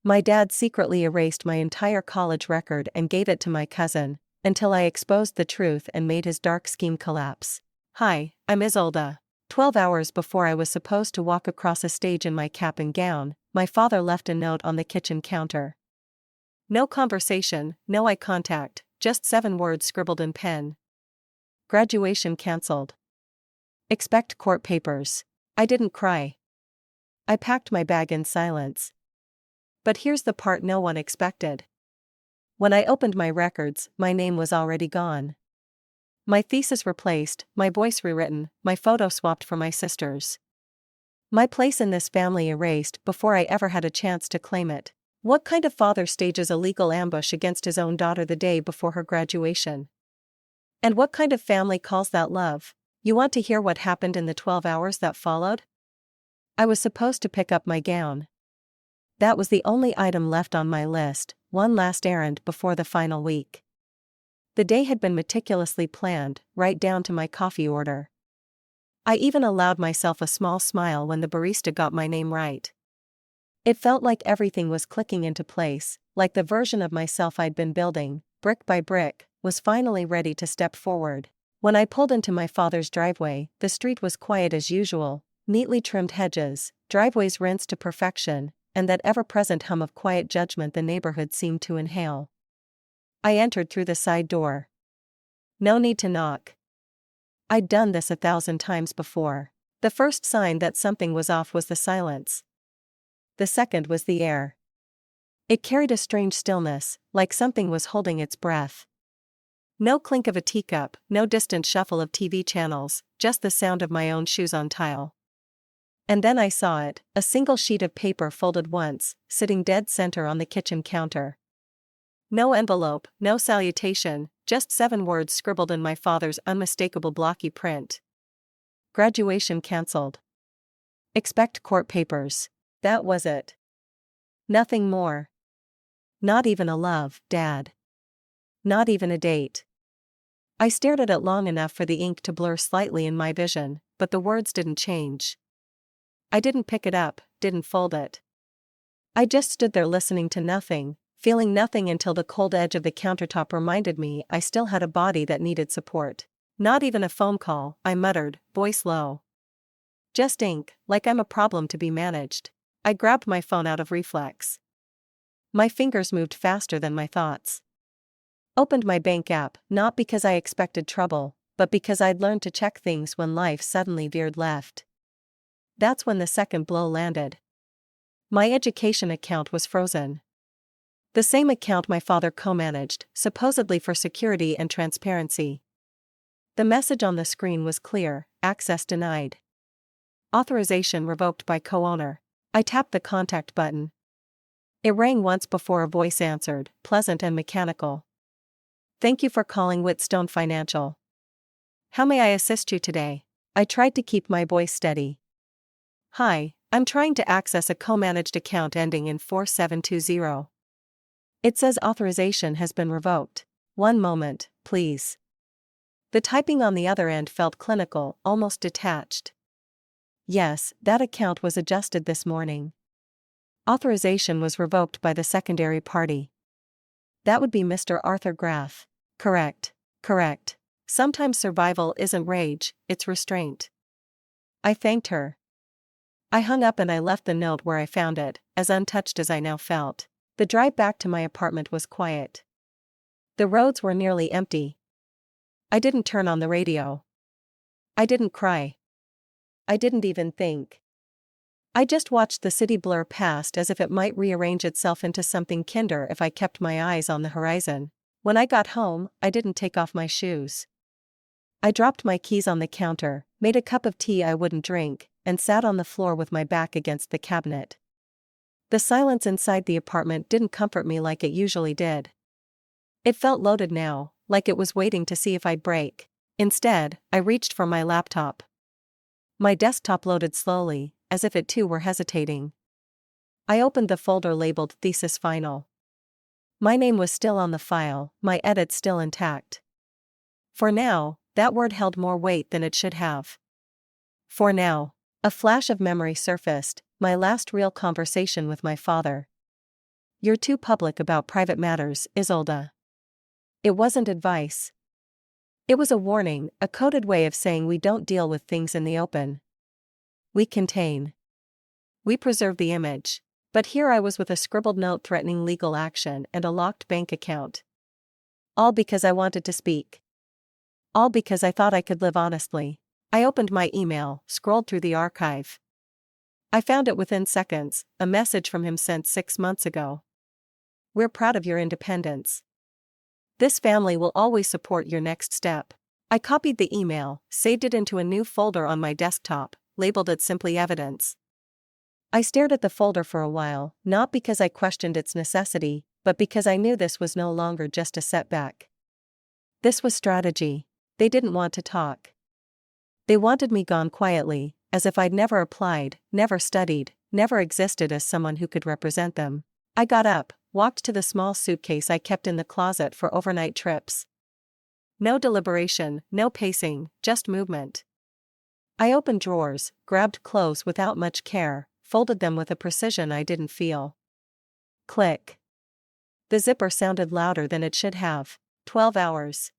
My dad secretly erased my entire college record and gave it to my cousin, until I exposed the truth and made his dark scheme collapse. Hi, I'm Isolda. 12 hours before I was supposed to walk across a stage in my cap and gown, my father left a note on the kitchen counter. No conversation, no eye contact, just 7 words scribbled in pen. Graduation cancelled. Expect court papers. I didn't cry. I packed my bag in silence. But here's the part no one expected. When I opened my records, my name was already gone. My thesis replaced, my voice rewritten, my photo swapped for my sister's. My place in this family erased before I ever had a chance to claim it. What kind of father stages a legal ambush against his own daughter the day before her graduation? And what kind of family calls that love? You want to hear what happened in the 12 hours that followed? I was supposed to pick up my gown. That was the only item left on my list, one last errand before the final week. The day had been meticulously planned, right down to my coffee order. I even allowed myself a small smile when the barista got my name right. It felt like everything was clicking into place, like the version of myself I'd been building, brick by brick, was finally ready to step forward. When I pulled into my father's driveway, the street was quiet as usual, neatly trimmed hedges, driveways rinsed to perfection, and that ever-present hum of quiet judgment the neighborhood seemed to inhale. I entered through the side door. No need to knock. I'd done this 1,000 times before. The first sign that something was off was the silence. The second was the air. It carried a strange stillness, like something was holding its breath. No clink of a teacup, no distant shuffle of TV channels, just the sound of my own shoes on tile. And then I saw it, a single sheet of paper folded once, sitting dead center on the kitchen counter. No envelope, no salutation, just 7 words scribbled in my father's unmistakable blocky print. Graduation cancelled. Expect court papers. That was it. Nothing more. Not even a love, Dad. Not even a date. I stared at it long enough for the ink to blur slightly in my vision, but the words didn't change. I didn't pick it up, didn't fold it. I just stood there listening to nothing, feeling nothing until the cold edge of the countertop reminded me I still had a body that needed support. Not even a phone call, I muttered, voice low. Just ink, like I'm a problem to be managed. I grabbed my phone out of reflex. My fingers moved faster than my thoughts. Opened my bank app, not because I expected trouble, but because I'd learned to check things when life suddenly veered left. That's when the second blow landed. My education account was frozen. The same account my father co-managed, supposedly for security and transparency. The message on the screen was clear: access denied. Authorization revoked by co-owner. I tapped the contact button. It rang once before a voice answered, pleasant and mechanical. Thank you for calling Whitstone Financial. How may I assist you today? I tried to keep my voice steady. Hi, I'm trying to access a co-managed account ending in 4720. It says authorization has been revoked. One moment, please. The typing on the other end felt clinical, almost detached. Yes, that account was adjusted this morning. Authorization was revoked by the secondary party. That would be Mr. Arthur Graff. Correct. Sometimes survival isn't rage, it's restraint. I thanked her. I hung up and I left the note where I found it, as untouched as I now felt. The drive back to my apartment was quiet. The roads were nearly empty. I didn't turn on the radio. I didn't cry. I didn't even think. I just watched the city blur past as if it might rearrange itself into something kinder if I kept my eyes on the horizon. When I got home, I didn't take off my shoes. I dropped my keys on the counter, made a cup of tea I wouldn't drink, and sat on the floor with my back against the cabinet. The silence inside the apartment didn't comfort me like it usually did. It felt loaded now, like it was waiting to see if I'd break. Instead, I reached for my laptop. My desktop loaded slowly, as if it too were hesitating. I opened the folder labeled Thesis Final. My name was still on the file, my edits still intact. For now, that word held more weight than it should have. For now, a flash of memory surfaced, my last real conversation with my father. You're too public about private matters, Isolde. It wasn't advice. It was a warning, a coded way of saying we don't deal with things in the open. We contain. We preserve the image. But here I was with a scribbled note threatening legal action and a locked bank account. All because I wanted to speak. All because I thought I could live honestly. I opened my email, scrolled through the archive. I found it within seconds, a message from him sent 6 months ago. We're proud of your independence. This family will always support your next step. I copied the email, saved it into a new folder on my desktop, labeled it simply evidence. I stared at the folder for a while, not because I questioned its necessity, but because I knew this was no longer just a setback. This was strategy. They didn't want to talk. They wanted me gone quietly, as if I'd never applied, never studied, never existed as someone who could represent them. I got up, walked to the small suitcase I kept in the closet for overnight trips. No deliberation, no pacing, just movement. I opened drawers, grabbed clothes without much care, folded them with a precision I didn't feel. Click. The zipper sounded louder than it should have. 12 hours.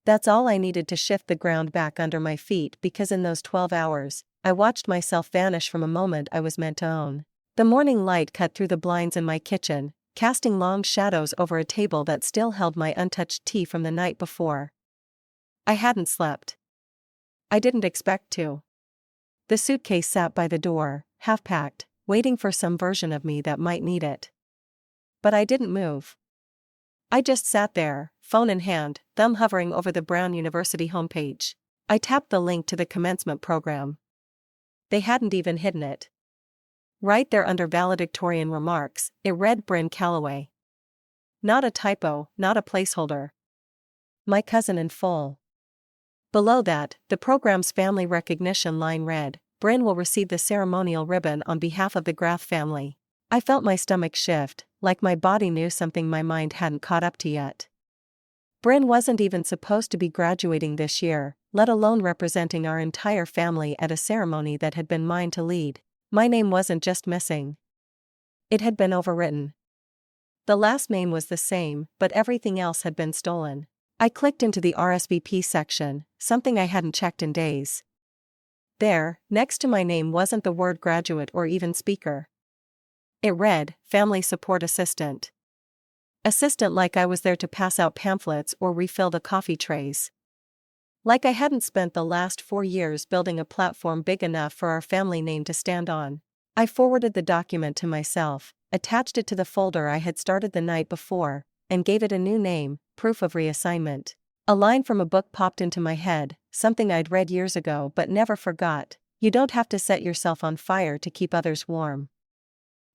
That's all I needed to shift the ground back under my feet, because in those 12 hours, I watched myself vanish from a moment I was meant to own. The morning light cut through the blinds in my kitchen, casting long shadows over a table that still held my untouched tea from the night before. I hadn't slept. I didn't expect to. The suitcase sat by the door, half-packed, waiting for some version of me that might need it. But I didn't move. I just sat there, phone in hand, thumb hovering over the Brown University homepage. I tapped the link to the commencement program. They hadn't even hidden it. Right there under valedictorian remarks, it read Bryn Calloway. Not a typo, not a placeholder. My cousin in full. Below that, the program's family recognition line read, Bryn will receive the ceremonial ribbon on behalf of the Graff family. I felt my stomach shift, like my body knew something my mind hadn't caught up to yet. Bryn wasn't even supposed to be graduating this year, let alone representing our entire family at a ceremony that had been mine to lead. My name wasn't just missing. It had been overwritten. The last name was the same, but everything else had been stolen. I clicked into the RSVP section, something I hadn't checked in days. There, next to my name wasn't the word graduate or even speaker. It read, Family Support Assistant. Assistant, like I was there to pass out pamphlets or refill the coffee trays. Like I hadn't spent the last 4 years building a platform big enough for our family name to stand on. I forwarded the document to myself, attached it to the folder I had started the night before, and gave it a new name, Proof of Reassignment. A line from a book popped into my head, something I'd read years ago but never forgot. You don't have to set yourself on fire to keep others warm.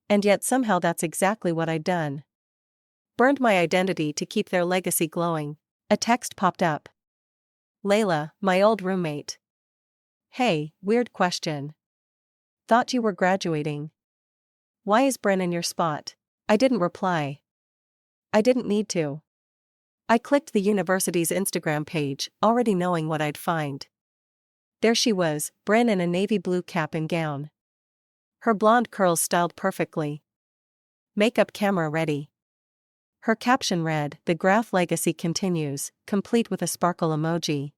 And yet somehow that's exactly what I'd done. Burned my identity to keep their legacy glowing. A text popped up. Layla, my old roommate. Hey, weird question. Thought you were graduating. Why is Bryn in your spot? I didn't reply. I didn't need to. I clicked the university's Instagram page, already knowing what I'd find. There she was, Bryn in a navy blue cap and gown. Her blonde curls styled perfectly. Makeup camera ready. Her caption read, The Graff Legacy Continues, complete with a sparkle emoji.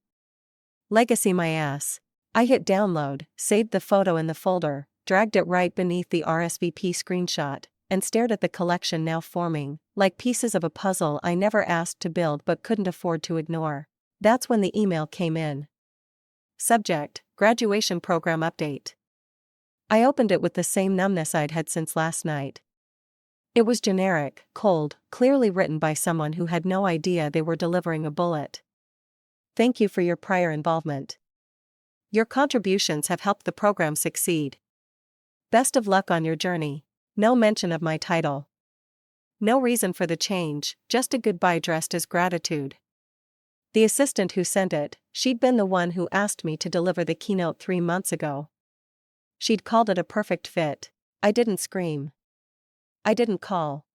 Legacy my ass. I hit download, saved the photo in the folder, dragged it right beneath the RSVP screenshot, and stared at the collection now forming, like pieces of a puzzle I never asked to build but couldn't afford to ignore. That's when the email came in. Subject, Graduation Program Update. I opened it with the same numbness I'd had since last night. It was generic, cold, clearly written by someone who had no idea they were delivering a bullet. Thank you for your prior involvement. Your contributions have helped the program succeed. Best of luck on your journey. No mention of my title. No reason for the change, just a goodbye dressed as gratitude. The assistant who sent it, she'd been the one who asked me to deliver the keynote 3 months ago. She'd called it a perfect fit. I didn't scream. I didn't call.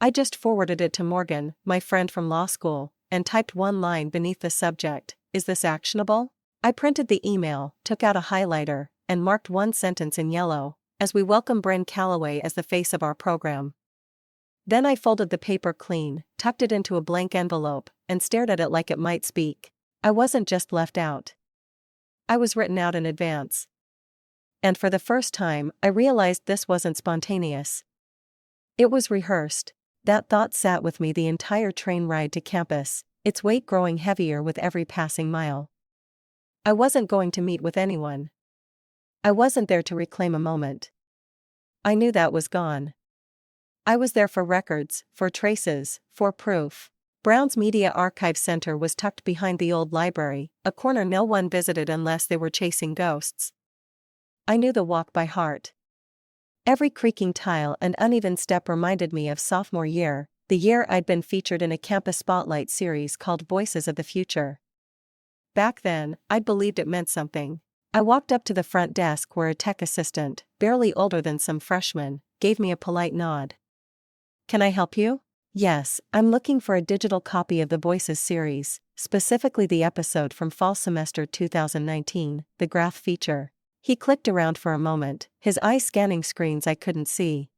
I just forwarded it to Morgan, my friend from law school, and typed one line beneath the subject, Is this actionable? I printed the email, took out a highlighter, and marked one sentence in yellow, As we welcome Bryn Calloway as the face of our program. Then I folded the paper clean, tucked it into a blank envelope, and stared at it like it might speak. I wasn't just left out. I was written out in advance. And for the first time, I realized this wasn't spontaneous. It was rehearsed. That thought sat with me the entire train ride to campus, its weight growing heavier with every passing mile. I wasn't going to meet with anyone. I wasn't there to reclaim a moment. I knew that was gone. I was there for records, for traces, for proof. Brown's Media Archive Center was tucked behind the old library, a corner no one visited unless they were chasing ghosts. I knew the walk by heart. Every creaking tile and uneven step reminded me of sophomore year, the year I'd been featured in a campus spotlight series called Voices of the Future. Back then, I'd believed it meant something. I walked up to the front desk where a tech assistant, barely older than some freshman, gave me a polite nod. "Can I help you?" "Yes, I'm looking for a digital copy of the Voices series, specifically the episode from fall semester 2019, the graph feature." He clicked around for a moment, his eyes scanning screens I couldn't see.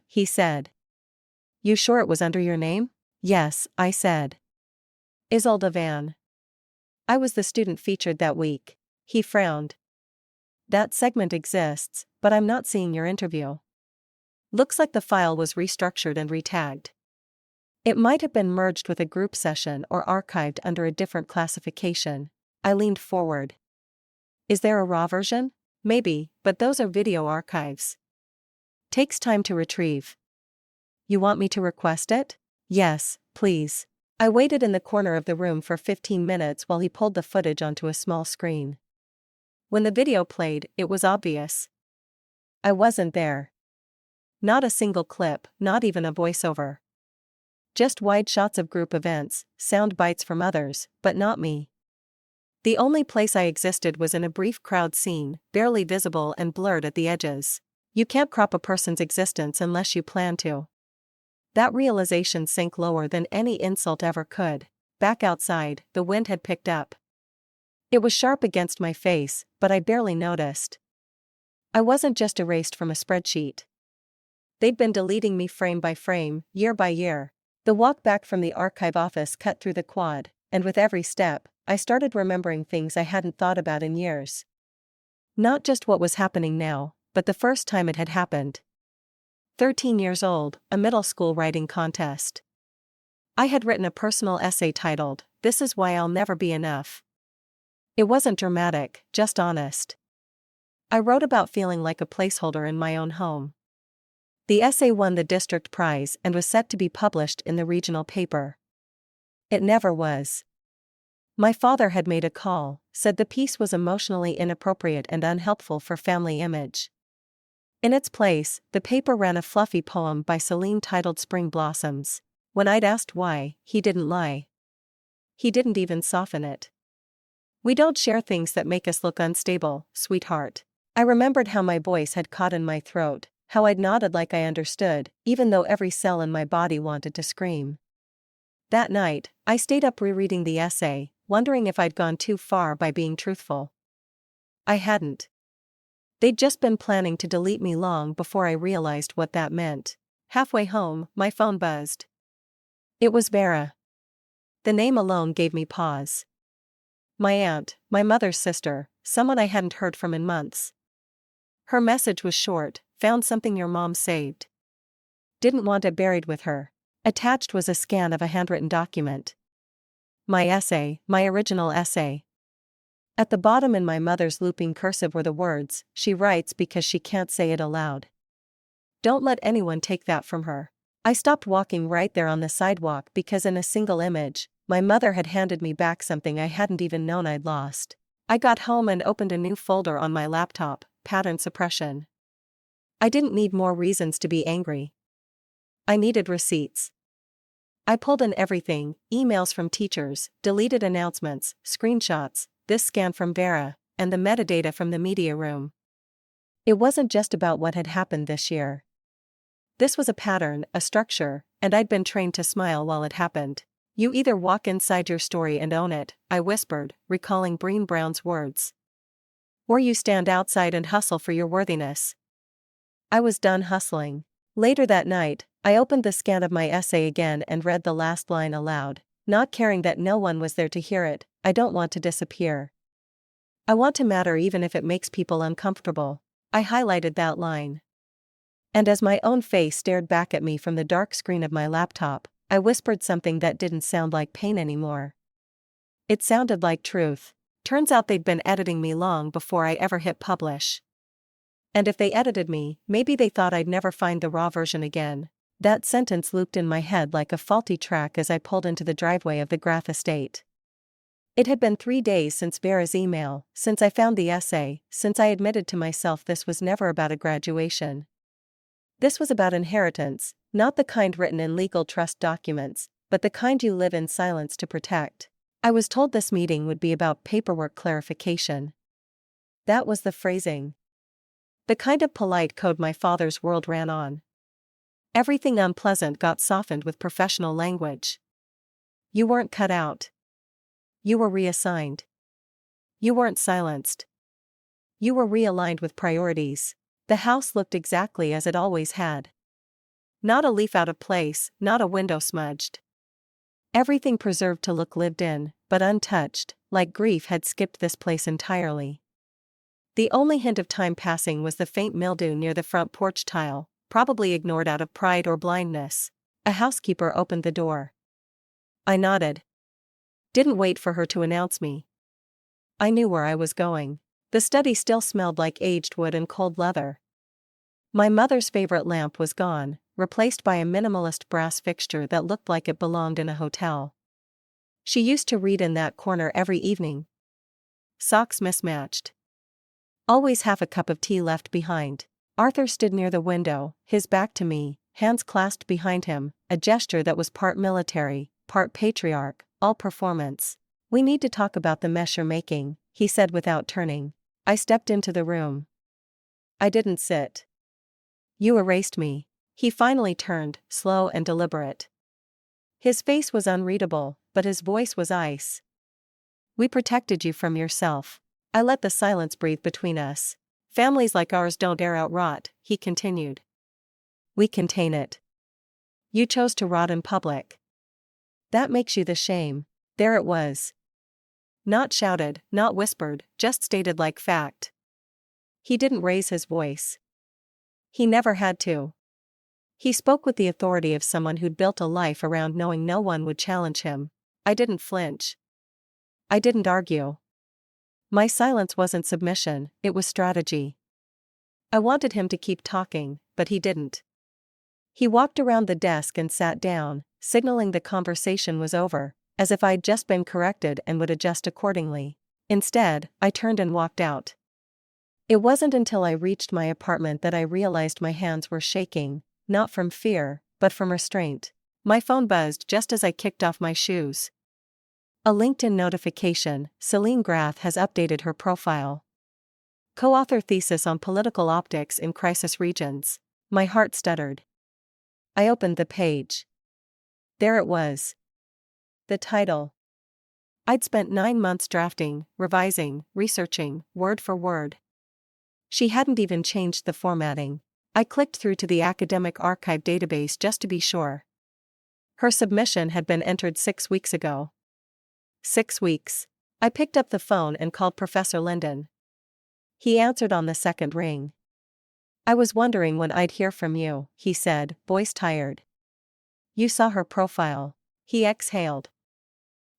He said. "You sure it was under your name?" "Yes," I said. Isolde Van. I was the student featured that week. He frowned. "That segment exists, but I'm not seeing your interview. Looks like the file was restructured and retagged. It might have been merged with a group session or archived under a different classification." I leaned forward. "Is there a raw version?" "Maybe, but those are video archives. Takes time to retrieve." "You want me to request it?" "Yes, please." I waited in the corner of the room for 15 minutes while he pulled the footage onto a small screen. When the video played, it was obvious. I wasn't there. Not a single clip, not even a voiceover. Just wide shots of group events, sound bites from others, but not me. The only place I existed was in a brief crowd scene, barely visible and blurred at the edges. You can't crop a person's existence unless you plan to. That realization sank lower than any insult ever could. Back outside, the wind had picked up. It was sharp against my face, but I barely noticed. I wasn't just erased from a spreadsheet. They'd been deleting me frame by frame, year by year. The walk back from the archive office cut through the quad, and with every step, I started remembering things I hadn't thought about in years. Not just what was happening now, but the first time it had happened. 13 years old, a middle school writing contest. I had written a personal essay titled, "This is Why I'll Never Be Enough." It wasn't dramatic, just honest. I wrote about feeling like a placeholder in my own home. The essay won the district prize and was set to be published in the regional paper. It never was. My father had made a call, said the piece was emotionally inappropriate and unhelpful for family image. In its place, the paper ran a fluffy poem by Celine titled Spring Blossoms. When I'd asked why, he didn't lie. He didn't even soften it. "We don't share things that make us look unstable, sweetheart." I remembered how my voice had caught in my throat, how I'd nodded like I understood, even though every cell in my body wanted to scream. That night, I stayed up rereading the essay, wondering if I'd gone too far by being truthful. I hadn't. They'd just been planning to delete me long before I realized what that meant. Halfway home, my phone buzzed. It was Vera. The name alone gave me pause. My aunt, my mother's sister, someone I hadn't heard from in months. Her message was short: "Found something your mom saved. Didn't want it buried with her." Attached was a scan of a handwritten document. My essay, my original essay. At the bottom in my mother's looping cursive were the words, "She writes because she can't say it aloud. Don't let anyone take that from her." I stopped walking right there on the sidewalk because in a single image, my mother had handed me back something I hadn't even known I'd lost. I got home and opened a new folder on my laptop, pattern suppression. I didn't need more reasons to be angry. I needed receipts. I pulled in everything: emails from teachers, deleted announcements, screenshots, this scan from Vera, and the metadata from the media room. It wasn't just about what had happened this year. This was a pattern, a structure, and I'd been trained to smile while it happened. "You either walk inside your story and own it," I whispered, recalling Brené Brown's words. "Or you stand outside and hustle for your worthiness." I was done hustling. Later that night, I opened the scan of my essay again and read the last line aloud, not caring that no one was there to hear it. I don't want to disappear. I want to matter even if it makes people uncomfortable. I highlighted that line. And as my own face stared back at me from the dark screen of my laptop, I whispered something that didn't sound like pain anymore. It sounded like truth. Turns out they'd been editing me long before I ever hit publish. And if they edited me, maybe they thought I'd never find the raw version again. That sentence looped in my head like a faulty track as I pulled into the driveway of the Graff estate. It had been 3 days since Vera's email, since I found the essay, since I admitted to myself this was never about a graduation. This was about inheritance, not the kind written in legal trust documents, but the kind you live in silence to protect. I was told this meeting would be about paperwork clarification. That was the phrasing. The kind of polite code my father's world ran on. Everything unpleasant got softened with professional language. You weren't cut out. You were reassigned. You weren't silenced. You were realigned with priorities. The house looked exactly as it always had. Not a leaf out of place, not a window smudged. Everything preserved to look lived in, but untouched, like grief had skipped this place entirely. The only hint of time passing was the faint mildew near the front porch tile, probably ignored out of pride or blindness. A housekeeper opened the door. I nodded. Didn't wait for her to announce me. I knew where I was going. The study still smelled like aged wood and cold leather. My mother's favorite lamp was gone, replaced by a minimalist brass fixture that looked like it belonged in a hotel. She used to read in that corner every evening. Socks mismatched. Always half a cup of tea left behind. Arthur stood near the window, his back to me, hands clasped behind him, a gesture that was part military, part patriarch, all performance. We need to talk about the mess you're making, he said without turning. I stepped into the room. I didn't sit. You erased me. He finally turned, slow and deliberate. His face was unreadable, but his voice was ice. We protected you from yourself. I let the silence breathe between us. Families like ours don't air out rot, he continued. We contain it. You chose to rot in public. That makes you the shame. There it was. Not shouted, not whispered, just stated like fact. He didn't raise his voice. He never had to. He spoke with the authority of someone who'd built a life around knowing no one would challenge him. I didn't flinch. I didn't argue. My silence wasn't submission, it was strategy. I wanted him to keep talking, but he didn't. He walked around the desk and sat down, signaling the conversation was over, as if I'd just been corrected and would adjust accordingly. Instead, I turned and walked out. It wasn't until I reached my apartment that I realized my hands were shaking, not from fear, but from restraint. My phone buzzed just as I kicked off my shoes. A LinkedIn notification: Celine Graff has updated her profile. Co-author thesis on political optics in crisis regions. My heart stuttered. I opened the page. There it was. The title. I'd spent 9 months drafting, revising, researching, word for word. She hadn't even changed the formatting. I clicked through to the academic archive database just to be sure. Her submission had been entered 6 weeks ago. 6 weeks. I picked up the phone and called Professor Linden. He answered on the second ring. I was wondering when I'd hear from you, he said, voice tired. You saw her profile. He exhaled.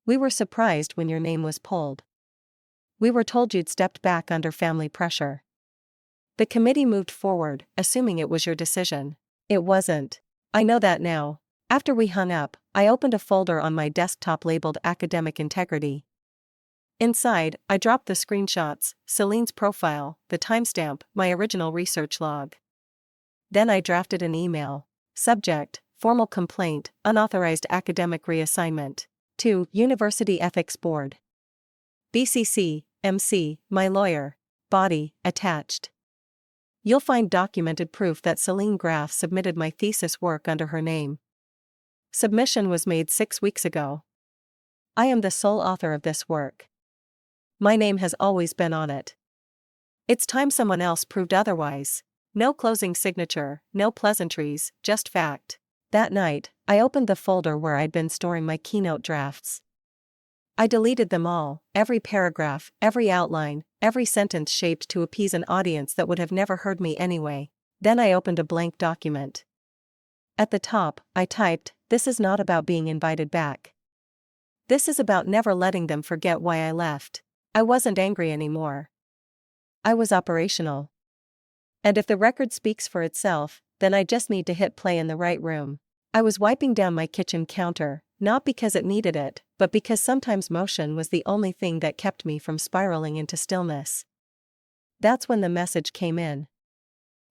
We were surprised when your name was pulled. We were told you'd stepped back under family pressure. The committee moved forward, assuming it was your decision. It wasn't. I know that now. After we hung up, I opened a folder on my desktop labeled Academic Integrity. Inside, I dropped the screenshots, Celine's profile, the timestamp, my original research log. Then I drafted an email. Subject: Formal complaint, unauthorized academic reassignment. To University Ethics Board. BCC, MC, my lawyer. Body, attached. You'll find documented proof that Celine Graff submitted my thesis work under her name. Submission was made 6 weeks ago. I am the sole author of this work. My name has always been on it. It's time someone else proved otherwise. No closing signature, no pleasantries, just fact. That night, I opened the folder where I'd been storing my keynote drafts. I deleted them all, every paragraph, every outline, every sentence shaped to appease an audience that would have never heard me anyway. Then I opened a blank document. At the top, I typed, "This is not about being invited back. This is about never letting them forget why I left." I wasn't angry anymore. I was operational. And if the record speaks for itself, then I just need to hit play in the right room. I was wiping down my kitchen counter, not because it needed it, but because sometimes motion was the only thing that kept me from spiraling into stillness. That's when the message came in.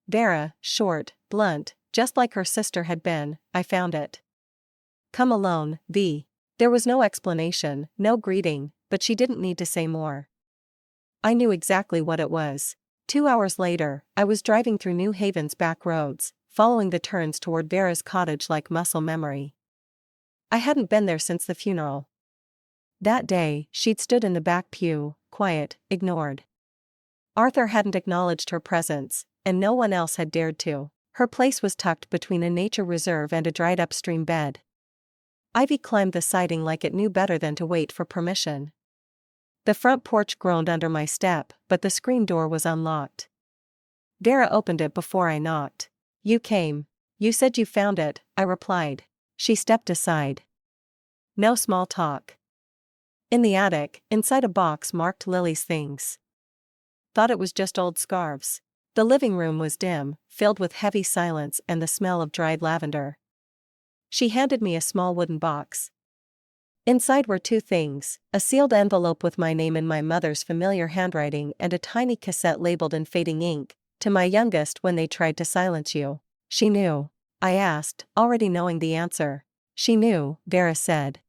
Vera, short, blunt, just like her sister had been, I found it. "Come alone, V." There was no explanation, no greeting, but she didn't need to say more. I knew exactly what it was. 2 hours later, I was driving through New Haven's back roads, following the turns toward Vera's cottage like muscle memory. I hadn't been there since the funeral. That day, she'd stood in the back pew, quiet, ignored. Arthur hadn't acknowledged her presence, and no one else had dared to. Her place was tucked between a nature reserve and a dried-up stream bed. Ivy climbed the siding like it knew better than to wait for permission. The front porch groaned under my step, but the screen door was unlocked. Vera opened it before I knocked. "You came. You said you found it," I replied. She stepped aside. "No small talk." "In the attic, inside a box marked Lily's things." "Thought it was just old scarves." The living room was dim, filled with heavy silence and the smell of dried lavender. She handed me a small wooden box. Inside were two things: a sealed envelope with my name in my mother's familiar handwriting and a tiny cassette labeled in fading ink, "To my youngest when they tried to silence you." "She knew?" I asked, already knowing the answer. "She knew," Vera said.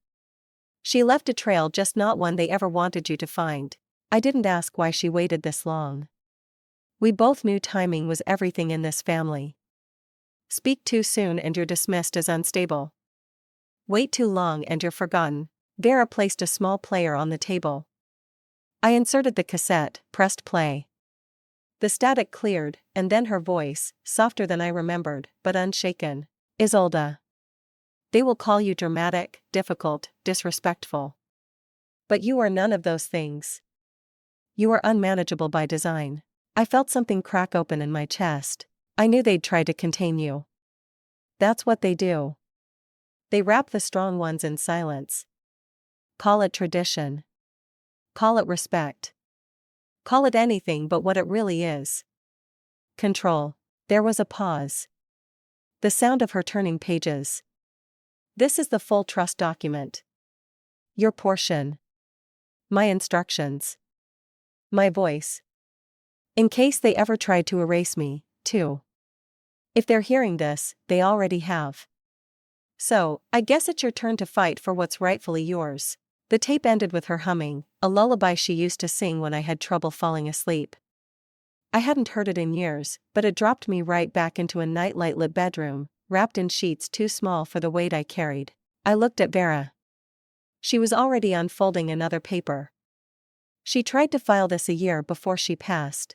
"She left a trail, just not one they ever wanted you to find." I didn't ask why she waited this long. We both knew timing was everything in this family. Speak too soon and you're dismissed as unstable. Wait too long and you're forgotten. Vera placed a small player on the table. I inserted the cassette, pressed play. The static cleared, and then her voice, softer than I remembered, but unshaken. "Isolde. They will call you dramatic, difficult, disrespectful. But you are none of those things. You are unmanageable by design." I felt something crack open in my chest. I knew they'd try to contain you. That's what they do. They wrap the strong ones in silence. Call it tradition. Call it respect. Call it anything but what it really is. Control. There was a pause. The sound of her turning pages. "This is the full trust document. Your portion. My instructions. My voice. In case they ever tried to erase me, too. If they're hearing this, they already have. So, I guess it's your turn to fight for what's rightfully yours." The tape ended with her humming, a lullaby she used to sing when I had trouble falling asleep. I hadn't heard it in years, but it dropped me right back into a nightlight-lit bedroom, wrapped in sheets too small for the weight I carried. I looked at Vera. She was already unfolding another paper. She tried to file this a year before she passed.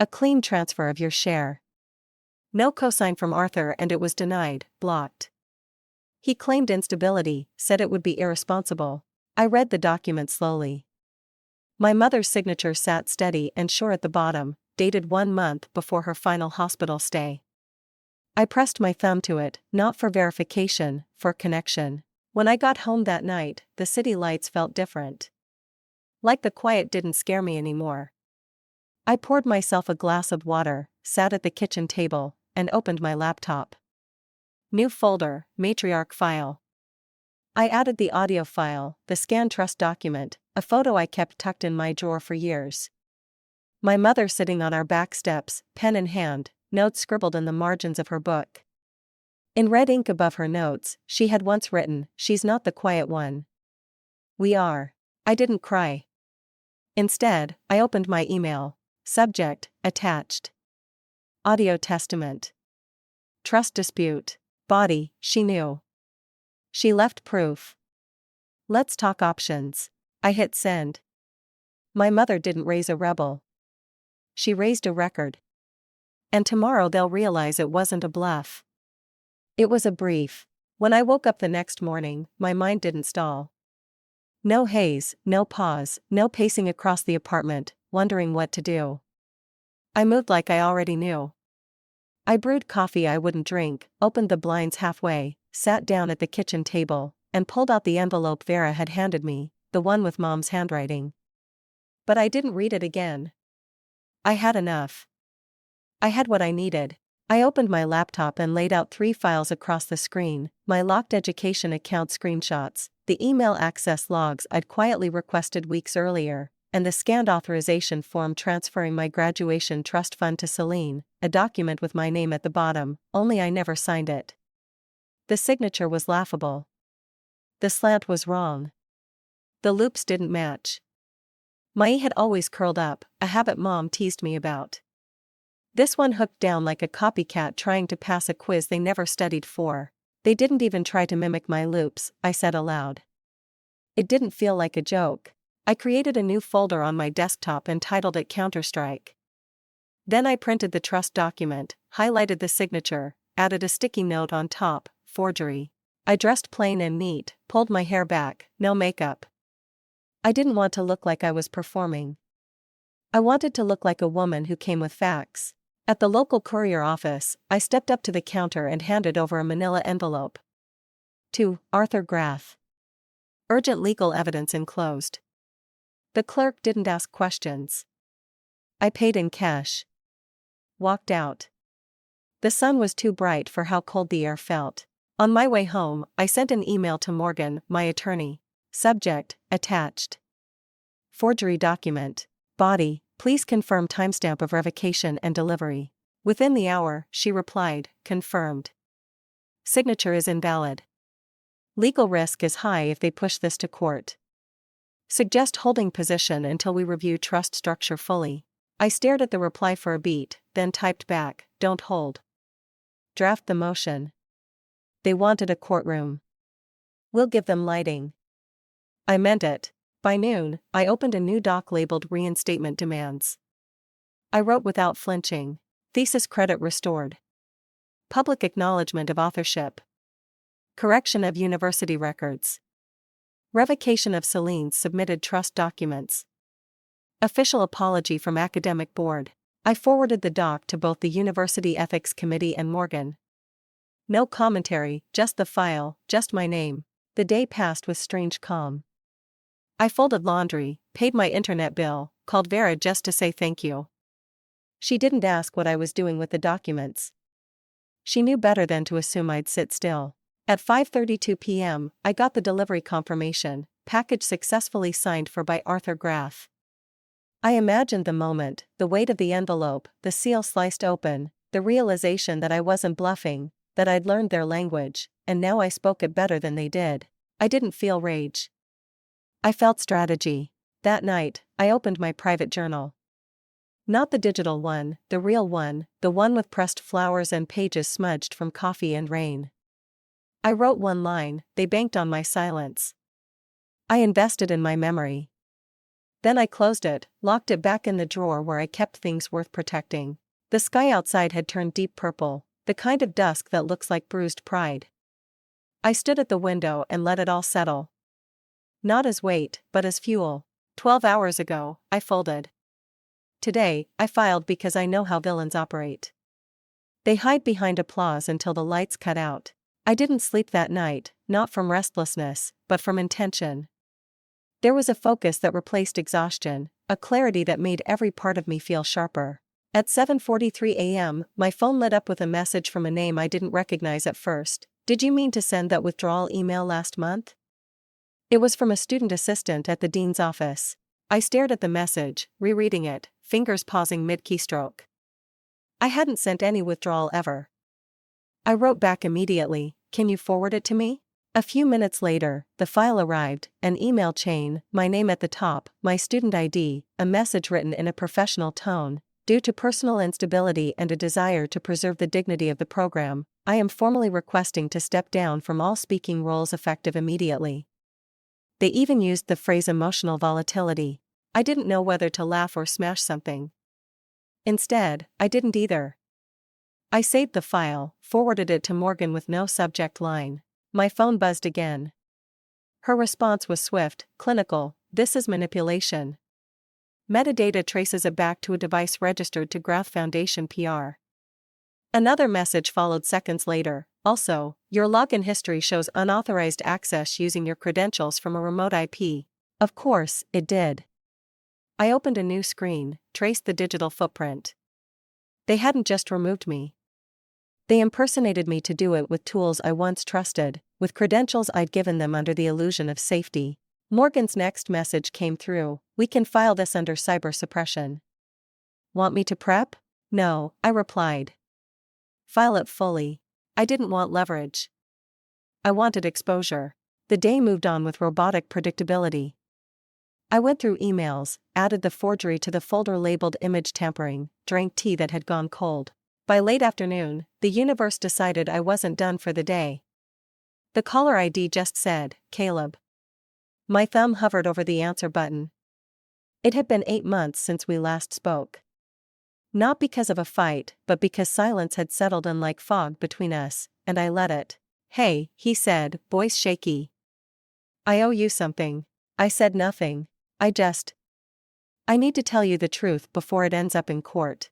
"A clean transfer of your share. No cosign from Arthur and it was denied, blocked. He claimed instability, said it would be irresponsible." I read the document slowly. My mother's signature sat steady and sure at the bottom, dated 1 month before her final hospital stay. I pressed my thumb to it, not for verification, for connection. When I got home that night, the city lights felt different. Like the quiet didn't scare me anymore. I poured myself a glass of water, sat at the kitchen table, and opened my laptop. New folder, matriarch file. I added the audio file, the scanned trust document, a photo I kept tucked in my drawer for years. My mother sitting on our back steps, pen in hand, notes scribbled in the margins of her book. In red ink above her notes, she had once written, "She's not the quiet one. We are." I didn't cry. Instead, I opened my email. Subject, attached. Audio testament. Trust dispute. Body, she knew. She left proof. Let's talk options. I hit send. My mother didn't raise a rebel. She raised a record. And tomorrow they'll realize it wasn't a bluff. It was a brief. When I woke up the next morning, my mind didn't stall. No haze, no pause, no pacing across the apartment, wondering what to do. I moved like I already knew. I brewed coffee I wouldn't drink, opened the blinds halfway, sat down at the kitchen table, and pulled out the envelope Vera had handed me, the one with Mom's handwriting. But I didn't read it again. I had enough. I had what I needed. I opened my laptop and laid out 3 files across the screen: my locked education account screenshots, the email access logs I'd quietly requested weeks earlier, and the scanned authorization form transferring my graduation trust fund to Celine, a document with my name at the bottom, only I never signed it. The signature was laughable. The slant was wrong. The loops didn't match. My E had always curled up, a habit Mom teased me about. This one hooked down like a copycat trying to pass a quiz they never studied for. They didn't even try to mimic my loops, I said aloud. It didn't feel like a joke. I created a new folder on my desktop and titled it Counter-Strike. Then I printed the trust document, highlighted the signature, added a sticky note on top: forgery. I dressed plain and neat, pulled my hair back, no makeup. I didn't want to look like I was performing. I wanted to look like a woman who came with facts. At the local courier office, I stepped up to the counter and handed over a manila envelope. To Arthur Graff. Urgent legal evidence enclosed. The clerk didn't ask questions. I paid in cash. Walked out. The sun was too bright for how cold the air felt. On my way home, I sent an email to Morgan, my attorney. Subject: attached. Forgery document. Body: please confirm timestamp of revocation and delivery. Within the hour, she replied, confirmed. Signature is invalid. Legal risk is high if they push this to court. Suggest holding position until we review trust structure fully. I stared at the reply for a beat, then typed back, don't hold. Draft the motion. They wanted a courtroom. We'll give them lighting. I meant it. By noon, I opened a new doc labeled Reinstatement Demands. I wrote without flinching. Thesis credit restored. Public acknowledgement of authorship. Correction of university records. Revocation of Celine's submitted trust documents. Official apology from academic board. I forwarded the doc to both the University Ethics Committee and Morgan. No commentary, just the file, just my name. The day passed with strange calm. I folded laundry, paid my internet bill, called Vera just to say thank you. She didn't ask what I was doing with the documents. She knew better than to assume I'd sit still. At 5:32 p.m., I got the delivery confirmation, package successfully signed for by Arthur Graff. I imagined the moment, the weight of the envelope, the seal sliced open, the realization that I wasn't bluffing, that I'd learned their language, and now I spoke it better than they did. I didn't feel rage. I felt strategy. That night, I opened my private journal. Not the digital one, the real one, the one with pressed flowers and pages smudged from coffee and rain. I wrote one line, they banked on my silence. I invested in my memory. Then I closed it, locked it back in the drawer where I kept things worth protecting. The sky outside had turned deep purple, the kind of dusk that looks like bruised pride. I stood at the window and let it all settle. Not as weight, but as fuel. 12 hours ago, I folded. Today, I filed because I know how villains operate. They hide behind applause until the lights cut out. I didn't sleep that night, not from restlessness, but from intention. There was a focus that replaced exhaustion, a clarity that made every part of me feel sharper. At 7:43 a.m., my phone lit up with a message from a name I didn't recognize at first. Did you mean to send that withdrawal email last month? It was from a student assistant at the dean's office. I stared at the message, rereading it, fingers pausing mid-keystroke. I hadn't sent any withdrawal ever. I wrote back immediately, can you forward it to me? A few minutes later, the file arrived, an email chain, my name at the top, my student ID, a message written in a professional tone. Due to personal instability and a desire to preserve the dignity of the program, I am formally requesting to step down from all speaking roles effective immediately. They even used the phrase emotional volatility. I didn't know whether to laugh or smash something. Instead, I didn't either. I saved the file, forwarded it to Morgan with no subject line. My phone buzzed again. Her response was swift, clinical: "This is manipulation. Metadata traces it back to a device registered to Graph Foundation PR." Another message followed seconds later: "Also, your login history shows unauthorized access using your credentials from a remote IP." Of course, it did. I opened a new screen, traced the digital footprint. They hadn't just removed me. They impersonated me to do it with tools I once trusted, with credentials I'd given them under the illusion of safety. Morgan's next message came through: "We can file this under cyber suppression." "Want me to prep?" "No," I replied. "File it fully. I didn't want leverage. I wanted exposure." The day moved on with robotic predictability. I went through emails, added the forgery to the folder labeled image tampering, drank tea that had gone cold. By late afternoon, the universe decided I wasn't done for the day. The caller ID just said, "Caleb." My thumb hovered over the answer button. It had been 8 months since we last spoke. Not because of a fight, but because silence had settled in like fog between us, and I let it. "Hey," he said, voice shaky. "I owe you something." I said nothing. I need to tell you the truth before it ends up in court."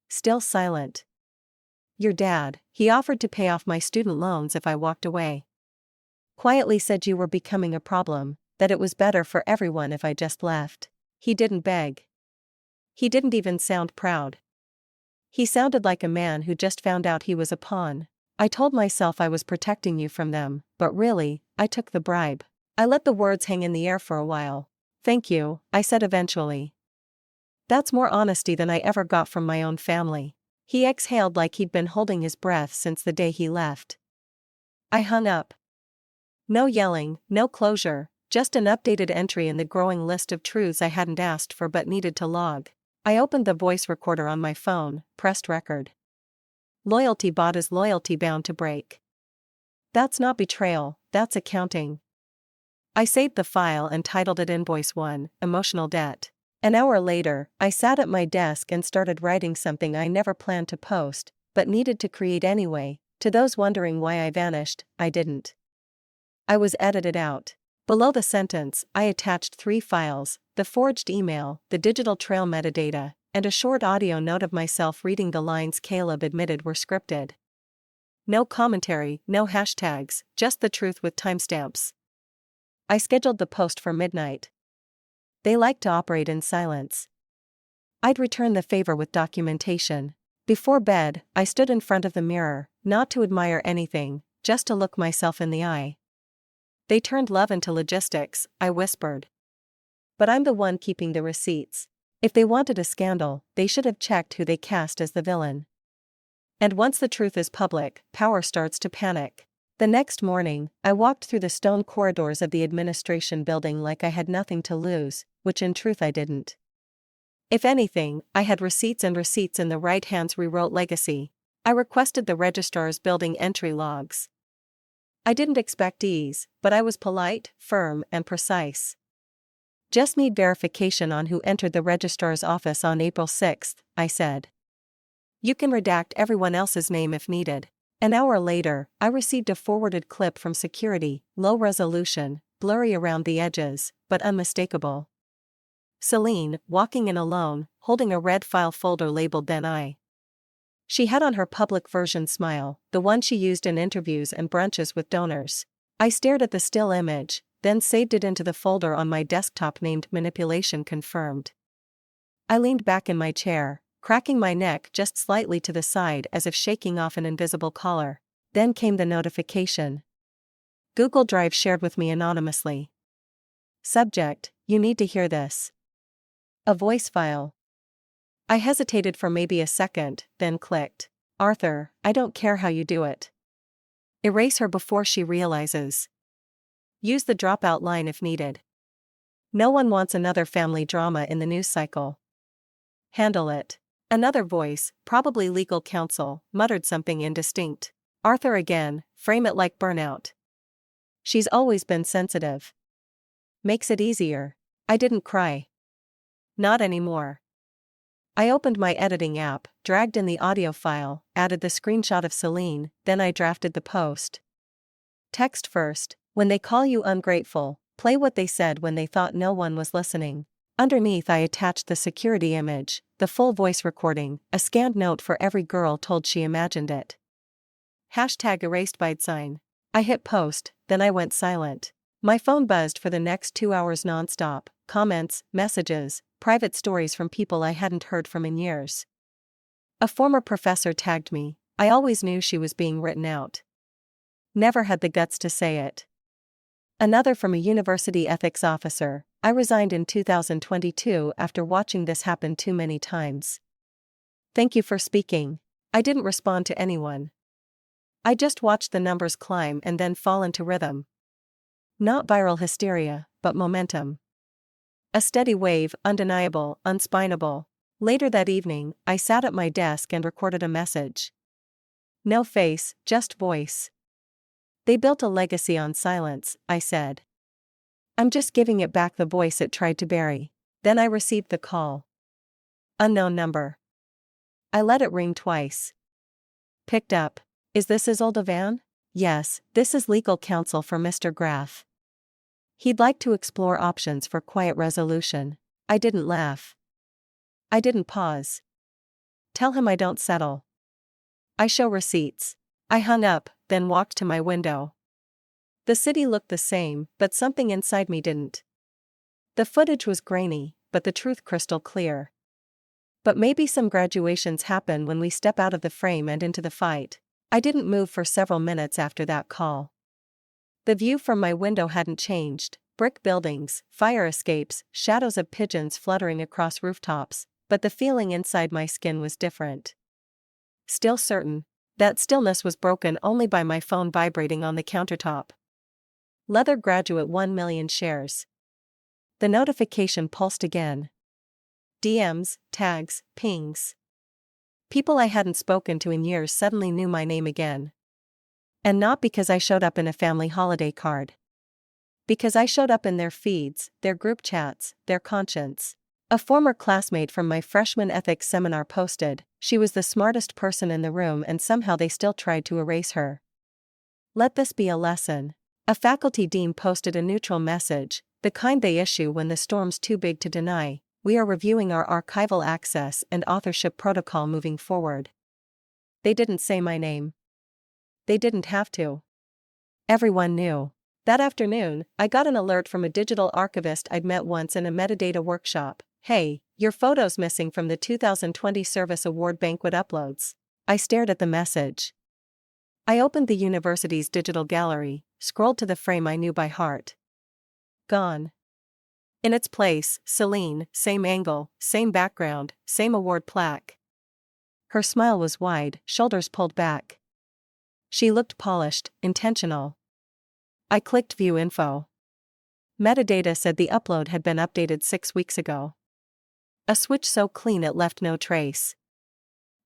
Still silent. "Your dad, he offered to pay off my student loans if I walked away. Quietly said you were becoming a problem, that it was better for everyone if I just left. He didn't beg. He didn't even sound proud. He sounded like a man who just found out he was a pawn. I told myself I was protecting you from them, but really, I took the bribe." I let the words hang in the air for a while. "Thank you," I said eventually. "That's more honesty than I ever got from my own family." He exhaled like he'd been holding his breath since the day he left. I hung up. No yelling, no closure, just an updated entry in the growing list of truths I hadn't asked for but needed to log. I opened the voice recorder on my phone, pressed record. "Loyalty bought is loyalty bound to break. That's not betrayal, that's accounting." I saved the file and titled it Invoice 1, Emotional Debt. An hour later, I sat at my desk and started writing something I never planned to post, but needed to create anyway. To those wondering why I vanished, I didn't. I was edited out. Below the sentence, I attached 3 files: the forged email, the digital trail metadata, and a short audio note of myself reading the lines Caleb admitted were scripted. No commentary, no hashtags, just the truth with timestamps. I scheduled the post for midnight. They like to operate in silence. I'd return the favor with documentation. Before bed, I stood in front of the mirror, not to admire anything, just to look myself in the eye. "They turned love into logistics," I whispered. "But I'm the one keeping the receipts. If they wanted a scandal, they should have checked who they cast as the villain." And once the truth is public, power starts to panic. The next morning, I walked through the stone corridors of the administration building like I had nothing to lose, which in truth I didn't. If anything, I had receipts and receipts in the right hands rewrote legacy. I requested the registrar's building entry logs. I didn't expect ease, but I was polite, firm, and precise. "Just need verification on who entered the registrar's office on April 6, I said. "You can redact everyone else's name if needed." An hour later, I received a forwarded clip from security, low resolution, blurry around the edges, but unmistakable. Celine, walking in alone, holding a red file folder labeled "Then I." She had on her public version smile, the one she used in interviews and brunches with donors. I stared at the still image, then saved it into the folder on my desktop named Manipulation Confirmed. I leaned back in my chair, cracking my neck just slightly to the side as if shaking off an invisible collar. Then came the notification. Google Drive shared with me anonymously. Subject: "You need to hear this." A voice file. I hesitated for maybe a second, then clicked. "Arthur, I don't care how you do it. Erase her before she realizes. Use the dropout line if needed. No one wants another family drama in the news cycle. Handle it." Another voice, probably legal counsel, muttered something indistinct. "Arthur again, frame it like burnout. She's always been sensitive. Makes it easier." I didn't cry. Not anymore. I opened my editing app, dragged in the audio file, added the screenshot of Celine, then I drafted the post. Text first: when they call you ungrateful, play what they said when they thought no one was listening. Underneath I attached the security image, the full voice recording, a scanned note for every girl told she imagined it. Hashtag erased by sign. I hit post, then I went silent. My phone buzzed for the next 2 hours nonstop, comments, messages, private stories from people I hadn't heard from in years. A former professor tagged me. I always knew she was being written out. Never had the guts to say it. Another from a university ethics officer: I resigned in 2022 after watching this happen too many times. Thank you for speaking. I didn't respond to anyone. I just watched the numbers climb and then fall into rhythm. Not viral hysteria, but momentum. A steady wave, undeniable, unspinable. Later that evening, I sat at my desk and recorded a message. No face, just voice. They built a legacy on silence, I said. I'm just giving it back the voice it tried to bury. Then I received the call. Unknown number. I let it ring twice. Picked up. Is this Isolde Van? Yes, this is legal counsel for Mr. Graff. He'd like to explore options for quiet resolution. I didn't laugh. I didn't pause. Tell him I don't settle. I show receipts. I hung up, then walked to my window. The city looked the same, but something inside me didn't. The footage was grainy, but the truth crystal clear. But maybe some graduations happen when we step out of the frame and into the fight. I didn't move for several minutes after that call. The view from my window hadn't changed: brick buildings, fire escapes, shadows of pigeons fluttering across rooftops, but the feeling inside my skin was different. Still certain. That stillness was broken only by my phone vibrating on the countertop. Leather graduate 1 million shares. The notification pulsed again. DMs, tags, pings. People I hadn't spoken to in years suddenly knew my name again. And not because I showed up in a family holiday card. Because I showed up in their feeds, their group chats, their conscience. A former classmate from my freshman ethics seminar posted, she was the smartest person in the room and somehow they still tried to erase her. Let this be a lesson. A faculty dean posted a neutral message, the kind they issue when the storm's too big to deny. We are reviewing our archival access and authorship protocol moving forward. They didn't say my name. They didn't have to. Everyone knew. That afternoon, I got an alert from a digital archivist I'd met once in a metadata workshop. Hey, your photo's missing from the 2020 Service Award banquet uploads. I stared at the message. I opened the university's digital gallery, scrolled to the frame I knew by heart. Gone. In its place, Celine, same angle, same background, same award plaque. Her smile was wide, shoulders pulled back. She looked polished, intentional. I clicked View Info. Metadata said the upload had been updated 6 weeks ago. A switch so clean it left no trace.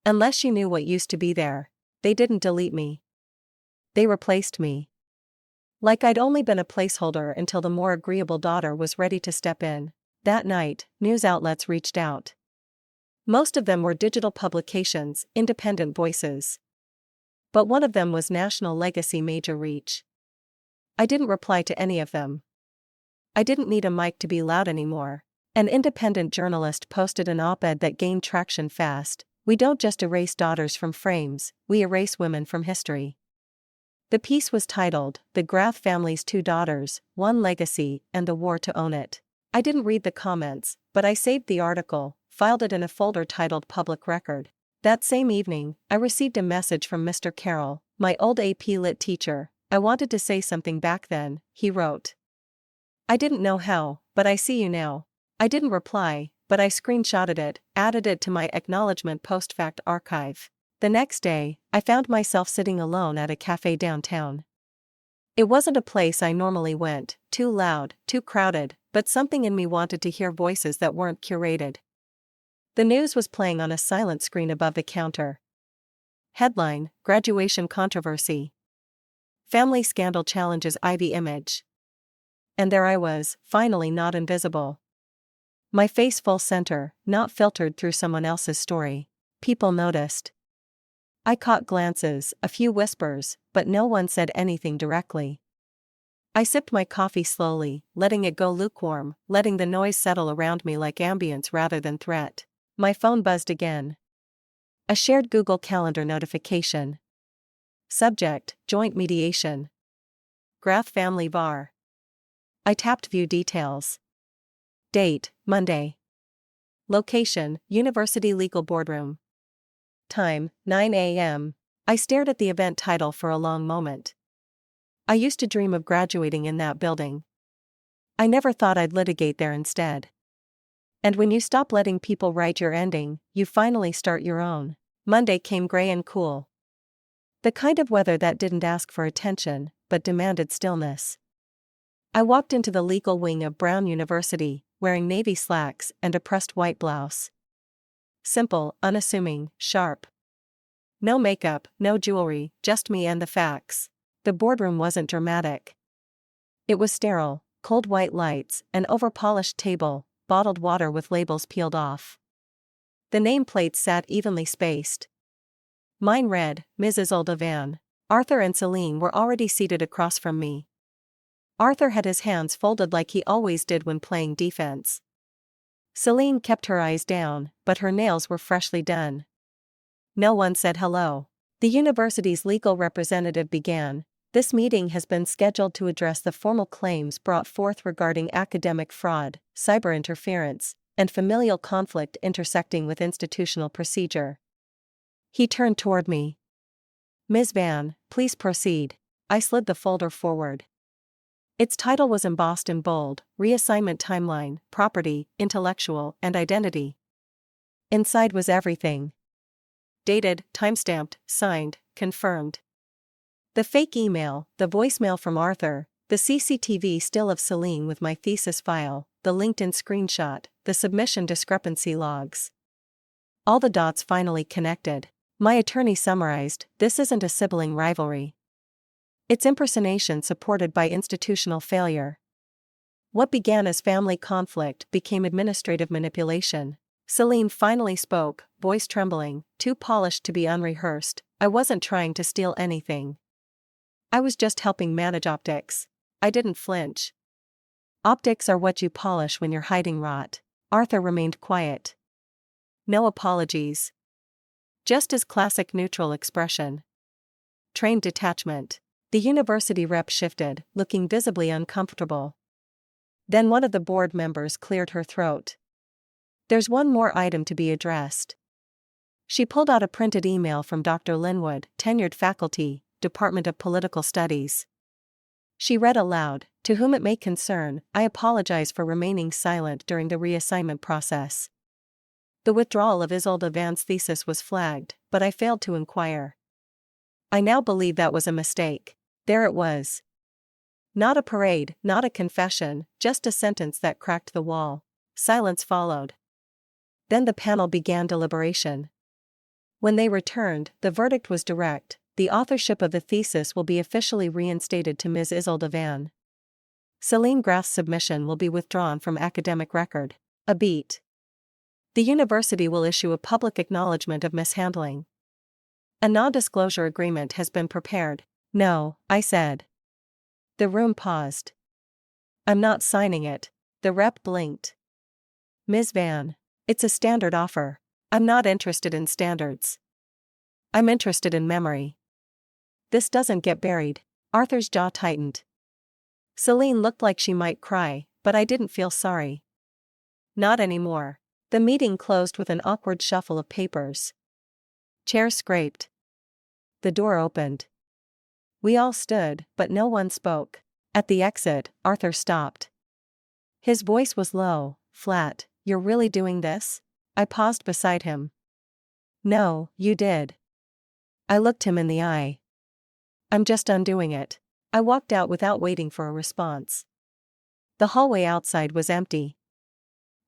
Unless she knew what used to be there, they didn't delete me. They replaced me. Like I'd only been a placeholder until the more agreeable daughter was ready to step in. That night, news outlets reached out. Most of them were digital publications, independent voices. But one of them was National Legacy Major Reach. I didn't reply to any of them. I didn't need a mic to be loud anymore. An independent journalist posted an op-ed that gained traction fast. We don't just erase daughters from frames, we erase women from history. The piece was titled, The Graff Family's Two Daughters, One Legacy, and the War to Own It. I didn't read the comments, but I saved the article, filed it in a folder titled Public Record. That same evening, I received a message from Mr. Carroll, my old AP Lit teacher. I wanted to say something back then, he wrote. I didn't know how, but I see you now. I didn't reply, but I screenshotted it, added it to my acknowledgement post-fact archive. The next day, I found myself sitting alone at a cafe downtown. It wasn't a place I normally went, too loud, too crowded, but something in me wanted to hear voices that weren't curated. The news was playing on a silent screen above the counter. Headline, Graduation Controversy. Family Scandal Challenges Ivy Image. And there I was, finally not invisible. My face full center, not filtered through someone else's story. People noticed. I caught glances, a few whispers, but no one said anything directly. I sipped my coffee slowly, letting it go lukewarm, letting the noise settle around me like ambience rather than threat. My phone buzzed again. A shared Google Calendar notification. Subject: Joint Mediation. Grath Family VAR. I tapped View Details. Date: Monday. Location: University Legal Boardroom. Time: 9 a.m. I stared at the event title for a long moment. I used to dream of graduating in that building. I never thought I'd litigate there instead. And when you stop letting people write your ending, you finally start your own. Monday came gray and cool. The kind of weather that didn't ask for attention, but demanded stillness. I walked into the legal wing of Brown University, wearing navy slacks and a pressed white blouse. Simple, unassuming, sharp. No makeup, no jewelry, just me and the facts. The boardroom wasn't dramatic. It was sterile, cold white lights, an over-polished table, bottled water with labels peeled off. The nameplates sat evenly spaced. Mine read, Mrs. Van. Arthur and Celine were already seated across from me. Arthur had his hands folded like he always did when playing defense. Celine kept her eyes down, but her nails were freshly done. No one said hello. The university's legal representative began. This meeting has been scheduled to address the formal claims brought forth regarding academic fraud, cyber interference, and familial conflict intersecting with institutional procedure. He turned toward me. Ms. Van, please proceed. I slid the folder forward. Its title was embossed in bold: Reassignment Timeline, Property, Intellectual, and Identity. Inside was everything. Dated, timestamped, signed, confirmed. The fake email, the voicemail from Arthur, the CCTV still of Celine with my thesis file, the LinkedIn screenshot, the submission discrepancy logs. All the dots finally connected. My attorney summarized, this isn't a sibling rivalry. It's impersonation supported by institutional failure. What began as family conflict became administrative manipulation. Celine finally spoke, voice trembling, too polished to be unrehearsed. I wasn't trying to steal anything. I was just helping manage optics. I didn't flinch. Optics are what you polish when you're hiding rot. Arthur remained quiet. No apologies. Just his classic neutral expression. Trained detachment. The university rep shifted, looking visibly uncomfortable. Then one of the board members cleared her throat. There's one more item to be addressed. She pulled out a printed email from Dr. Linwood, tenured faculty, Department of Political Studies. She read aloud, to whom it may concern, I apologize for remaining silent during the reassignment process. The withdrawal of Isolde Van's thesis was flagged, but I failed to inquire. I now believe that was a mistake. There it was. Not a parade, not a confession, just a sentence that cracked the wall. Silence followed. Then the panel began deliberation. When they returned, the verdict was direct: the authorship of the thesis will be officially reinstated to Ms. Isolde Van. Celine Grath's submission will be withdrawn from academic record. A beat. The university will issue a public acknowledgement of mishandling. A non-disclosure agreement has been prepared. No, I said. The room paused. I'm not signing it. The rep blinked. Ms. Van. It's a standard offer. I'm not interested in standards. I'm interested in memory. This doesn't get buried. Arthur's jaw tightened. Celine looked like she might cry, but I didn't feel sorry. Not anymore. The meeting closed with an awkward shuffle of papers. Chairs scraped. The door opened. We all stood, but no one spoke. At the exit, Arthur stopped. His voice was low, flat. You're really doing this? I paused beside him. No, you did. I looked him in the eye. I'm just undoing it. I walked out without waiting for a response. The hallway outside was empty.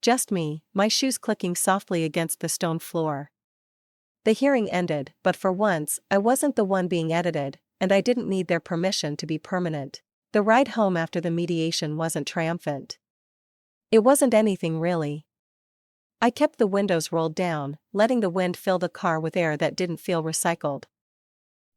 Just me, my shoes clicking softly against the stone floor. The hearing ended, but for once, I wasn't the one being edited, and I didn't need their permission to be permanent. The ride home after the mediation wasn't triumphant. It wasn't anything really. I kept the windows rolled down, letting the wind fill the car with air that didn't feel recycled.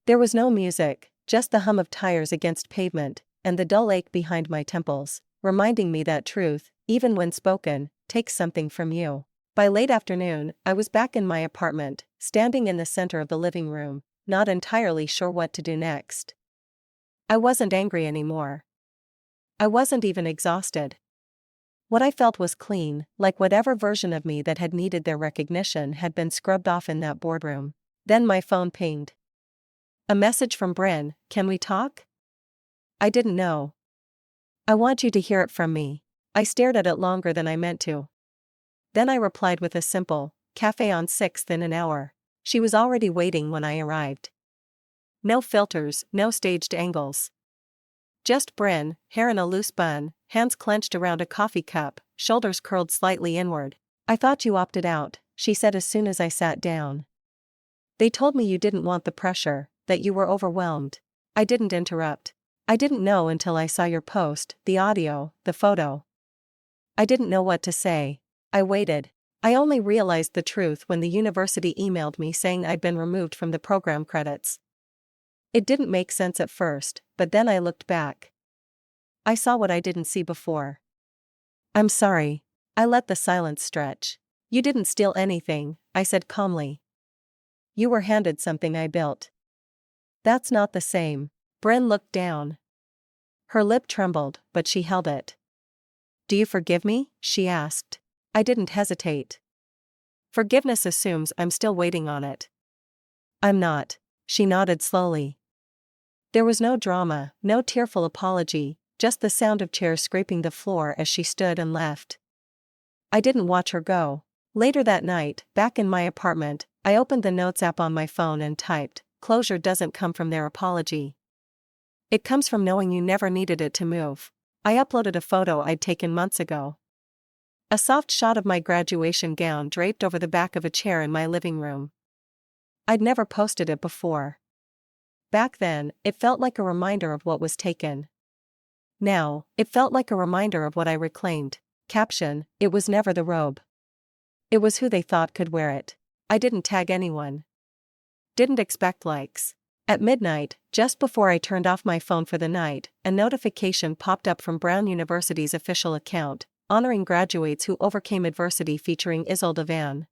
There was no music, just the hum of tires against pavement, and the dull ache behind my temples, reminding me that truth, even when spoken, takes something from you. By late afternoon, I was back in my apartment, standing in the center of the living room, not entirely sure what to do next. I wasn't angry anymore. I wasn't even exhausted. What I felt was clean, like whatever version of me that had needed their recognition had been scrubbed off in that boardroom. Then my phone pinged. A message from Bryn, "Can we talk?" I didn't know. "I want you to hear it from me." I stared at it longer than I meant to. Then I replied with a simple, "Cafe on 6th in an hour." She was already waiting when I arrived. No filters, no staged angles. Just Bryn, hair in a loose bun, hands clenched around a coffee cup, shoulders curled slightly inward. "I thought you opted out," she said as soon as I sat down. "They told me you didn't want the pressure, that you were overwhelmed." I didn't interrupt. "I didn't know until I saw your post, the audio, the photo." I didn't know what to say. I waited. I only realized the truth when the university emailed me saying I'd been removed from the program credits. It didn't make sense at first, but then I looked back. I saw what I didn't see before. "I'm sorry." I let the silence stretch. "You didn't steal anything," I said calmly. "You were handed something I built." "That's not the same." Bryn looked down. Her lip trembled, but she held it. "Do you forgive me?" she asked. I didn't hesitate. "Forgiveness assumes I'm still waiting on it." "I'm not." She nodded slowly. There was no drama, no tearful apology, just the sound of chairs scraping the floor as she stood and left. I didn't watch her go. Later that night, back in my apartment, I opened the Notes app on my phone and typed, "Closure doesn't come from their apology. It comes from knowing you never needed it to move." I uploaded a photo I'd taken months ago. A soft shot of my graduation gown draped over the back of a chair in my living room. I'd never posted it before. Back then, it felt like a reminder of what was taken. Now, it felt like a reminder of what I reclaimed. Caption, "It was never the robe. It was who they thought could wear it." I didn't tag anyone. Didn't expect likes. At midnight, just before I turned off my phone for the night, a notification popped up from Brown University's official account, honoring graduates who overcame adversity, featuring Isolde Van.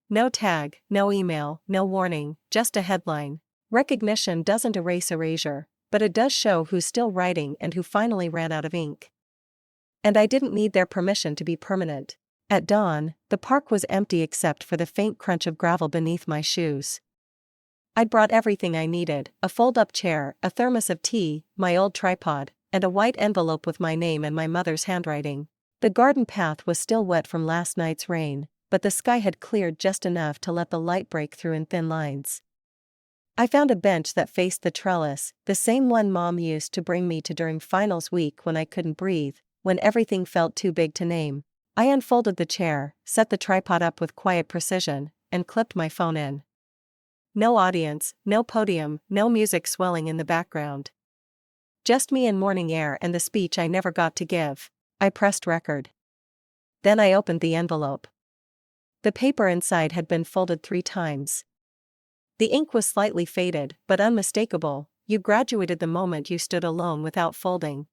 No tag, no email, no warning, just a headline. Recognition doesn't erase erasure, but it does show who's still writing and who finally ran out of ink. And I didn't need their permission to be permanent. At dawn, the park was empty except for the faint crunch of gravel beneath my shoes. I'd brought everything I needed: a fold-up chair, a thermos of tea, my old tripod, and a white envelope with my name and my mother's handwriting. The garden path was still wet from last night's rain, but the sky had cleared just enough to let the light break through in thin lines. I found a bench that faced the trellis, the same one Mom used to bring me to during finals week when I couldn't breathe, when everything felt too big to name. I unfolded the chair, set the tripod up with quiet precision, and clipped my phone in. No audience, no podium, no music swelling in the background. Just me and morning air and the speech I never got to give. I pressed record. Then I opened the envelope. The paper inside had been folded 3 times. The ink was slightly faded, but unmistakable. "You graduated the moment you stood alone without folding.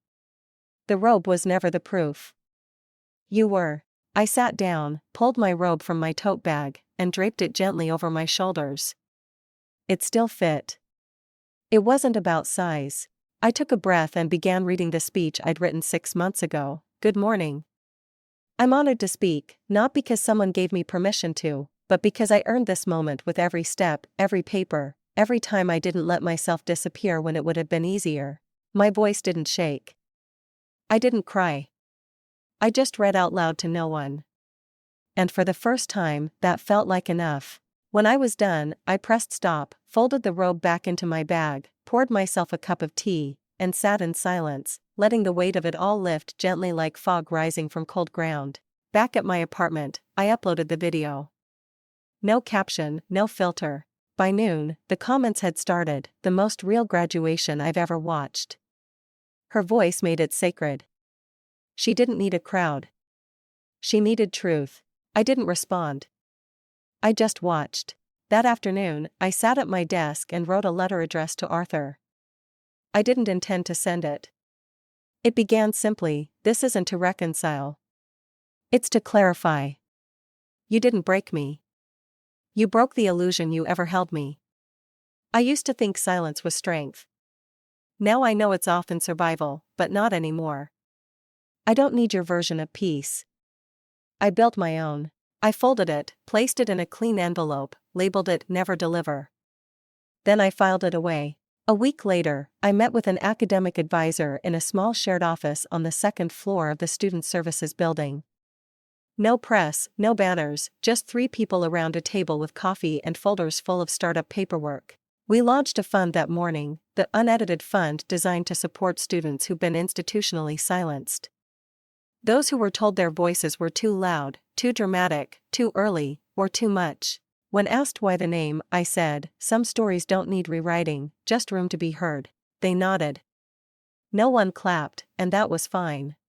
The robe was never the proof. You were." I sat down, pulled my robe from my tote bag, and draped it gently over my shoulders. It still fit. It wasn't about size. I took a breath and began reading the speech I'd written 6 months ago. "Good morning. I'm honored to speak, not because someone gave me permission to, but because I earned this moment with every step, every paper, every time I didn't let myself disappear when it would have been easier." My voice didn't shake. I didn't cry. I just read out loud to no one. And for the first time, that felt like enough. When I was done, I pressed stop, folded the robe back into my bag, poured myself a cup of tea, and sat in silence, letting the weight of it all lift gently like fog rising from cold ground. Back at my apartment, I uploaded the video. No caption, no filter. By noon, the comments had started, "The most real graduation I've ever watched." Her voice made it sacred. She didn't need a crowd. She needed truth. I didn't respond. I just watched. That afternoon, I sat at my desk and wrote a letter addressed to Arthur. I didn't intend to send it. It began simply, "This isn't to reconcile. It's to clarify. You didn't break me. You broke the illusion you ever held me. I used to think silence was strength. Now I know it's often survival, but not anymore. I don't need your version of peace. I built my own. I folded it, placed it in a clean envelope, labeled it 'Never Deliver.' Then I filed it away. A week later, I met with an academic advisor in a small shared office on the second floor of the Student Services building. No press, no banners, just 3 people around a table with coffee and folders full of startup paperwork. We launched a fund that morning, the unedited fund designed to support students who've been institutionally silenced. Those who were told their voices were too loud, too dramatic, too early, or too much. When asked why the name, I said, "Some stories don't need rewriting, just room to be heard." They nodded. No one clapped, and that was fine.